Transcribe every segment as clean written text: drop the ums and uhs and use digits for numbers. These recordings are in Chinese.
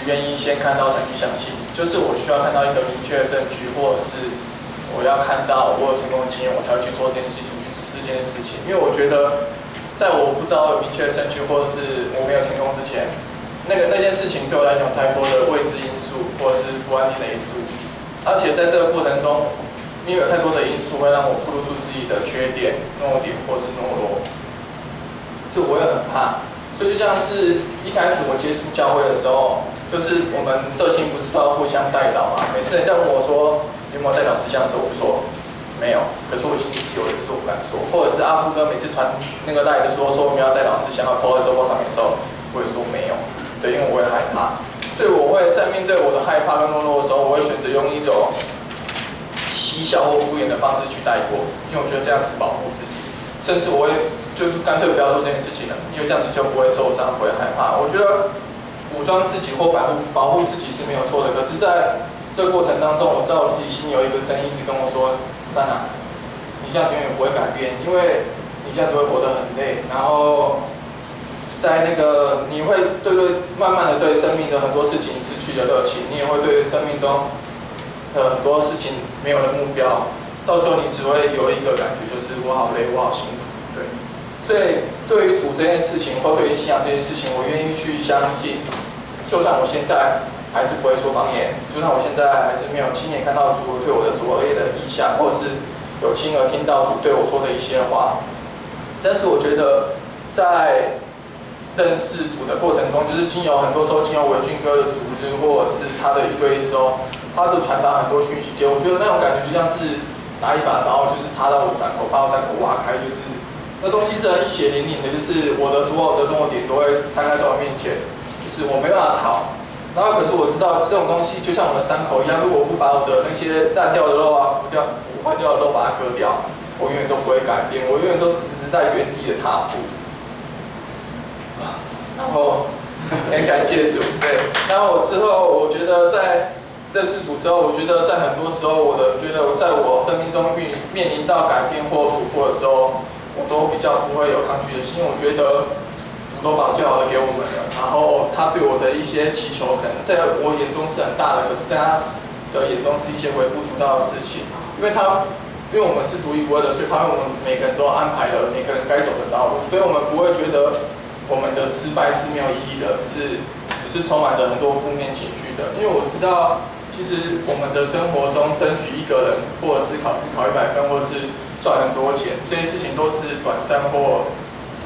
愿意先看到才去相信，就是我需要看到一个明确的证据，或者是我要看到我有成功的经验，我才会去做这件事情，去试这件事情。因为我觉得，在我不知道有明确的证据，或者是我没有成功之前，那件事情对我来讲太多的未知因素，或者是不安定的因素，而且在这个过程中，因为有太多的因素会让我暴露出自己的缺点、弱点或是懦弱，所以我也很怕。所以就像是一开始我接触教会的时候，就是我们社青不是都要互相代祷嘛？每次人家问我说你有没有代祷事项的时候，我就说没有，可是我心里是有的，只是我不敢说。或者是阿富哥每次传那个赖的说我们要代祷事项，要 po 在周报上面的时候，我也说没有，对，因为我会害怕。所以我会在面对我的害怕跟懦弱的时候，我会选择用一种嬉笑或敷衍的方式去带过，因为我觉得这样是保护自己，甚至我会就是干脆不要做这件事情了，因为这样子就不会受伤，不会害怕。我觉得武装自己或保护自己是没有错的，可是在这个过程当中，我知道我自己心里有一个声音一直跟我说：“珊娜，你这样永远不会改变，因为你这样子会活得很累，然后在那个你会慢慢的对生命的很多事情失去了热情，你也会对生命中很多事情没有了目标，到最后你只会有一个感觉，就是我好累，我好辛苦。”对，所以对于主这件事情，或对于信仰这件事情，我愿意去相信，就算我现在还是不会说方言，就算我现在还是没有亲眼看到主对我的所谓的意象，或是有亲耳听到主对我说的一些话，但是我觉得在认识主的过程中，就是很多时候经由维俊哥的组织，或者是他的一堆时候，他的传达很多讯息给我，觉得那种感觉就像是拿一把刀，就是插到我的伤口，把我伤口挖开，就是那东西是很血淋淋的，就是我的所有的弱点都会摊开在我面前，就是我没办法逃。然后可是我知道这种东西就像我的伤口一样，如果我不把我的那些烂掉的肉啊、腐坏掉的肉把它割掉，我永远都不会改变，我永远都只是在原地的踏步。然后很感谢主，对。然后之后我觉得在认识主之后，我觉得在很多时候，觉得在我生命中面临到改变或突破的时候，我都比较不会有抗拒的心，因为我觉得主都把最好的给我们了。然后他对我的一些祈求，可能在我眼中是很大的，可是在他的眼中是一些微不足道的事情，因为我们是独一无二的，所以他为我们每个人都安排了每个人该走的道路，所以我们不会觉得我们的失败是没有意义的，只是充满着很多负面情绪的。因为我知道，其实我们的生活中争取一个人，或者是考试考100分，或是赚很多钱，这些事情都是短暂，或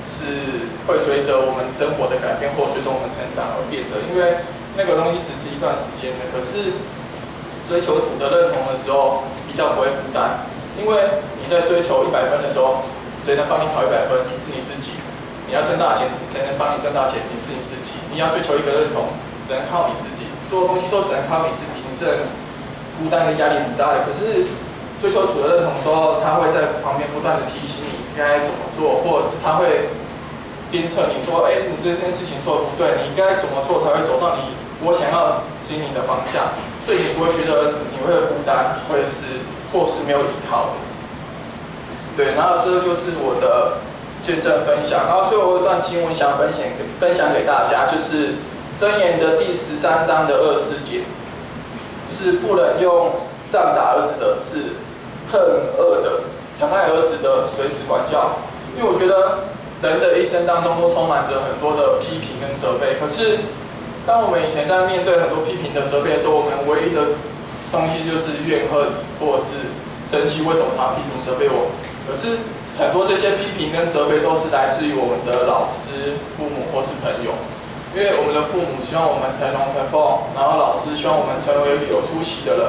是会随着我们生活的改变，或随着我们成长而变的。因为那个东西只是一段时间的，可是追求主的认同的时候，比较不会孤单。因为你在追求100分的时候，谁能帮你考100分？是你自己。你要挣大钱，谁能帮你挣大钱？你是你自己。你要追求一个认同，只能靠你自己。所有东西都只能靠你自己。你是很孤单的，压力很大的。可是追求主的认同的时候，他会在旁边不断的提醒你该怎么做，或者是他会鞭策你说：“你这件事情做的不对，你应该怎么做才会走到我想要指引你的方向？”所以你不会觉得你会孤单，或是没有依靠的。对，然后这就是我的见证分享。然后最后一段经文想分享给大家，就是箴言的第13章的24节，是不能用杖打儿子的，是恨恶的，疼爱儿子的随时管教。因为我觉得人的一生当中都充满着很多的批评跟责备，可是当我们以前在面对很多批评的责备的时候，我们唯一的东西就是怨恨或者是生气，为什么他批评责备我？可是很多这些批评跟责备都是来自于我们的老师、父母或是朋友，因为我们的父母希望我们成龙成凤，然后老师希望我们成为一个有出息的人，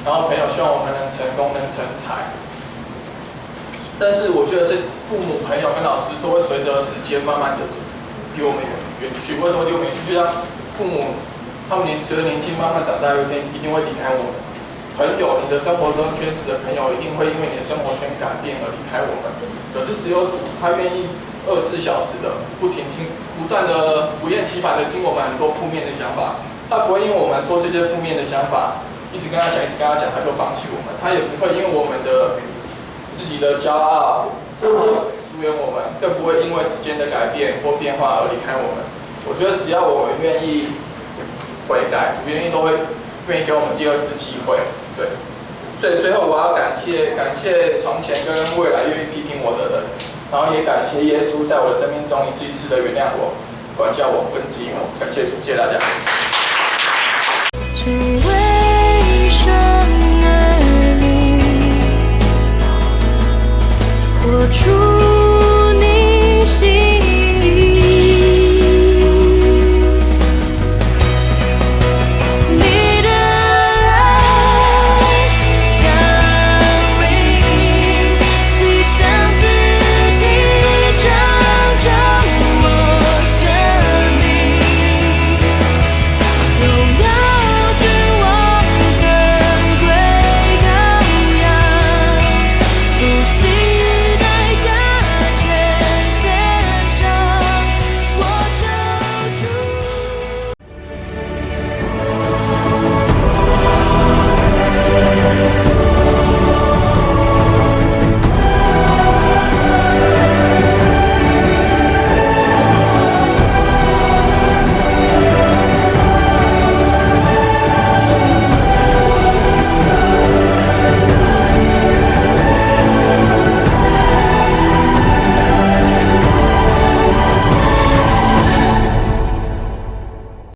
然后朋友希望我们能成功、能成才。但是我觉得这父母、朋友跟老师都会随着时间慢慢的离我们远去。为什么离我们远去？就像父母，他们随着年纪慢慢长大，有一天一定会离开我们。朋友，你的生活中圈子的朋友一定会因为你的生活圈改变而离开我们。可是只有主，他愿意24小时的不断的不厌其烦的听我们很多负面的想法。他不会因为我们说这些负面的想法，一直跟他讲，他就放弃我们。他也不会因为我们的自己的骄傲疏远我们，更不会因为时间的改变或变化而离开我们。我觉得只要我们愿意悔改，主愿意给我们第二次机会，对。所以最后我要感谢从前跟未来愿意批评我的人，然后也感谢耶稣在我的生命中一次一次的原谅我、管教我、跟指引我，感谢主，谢谢大家。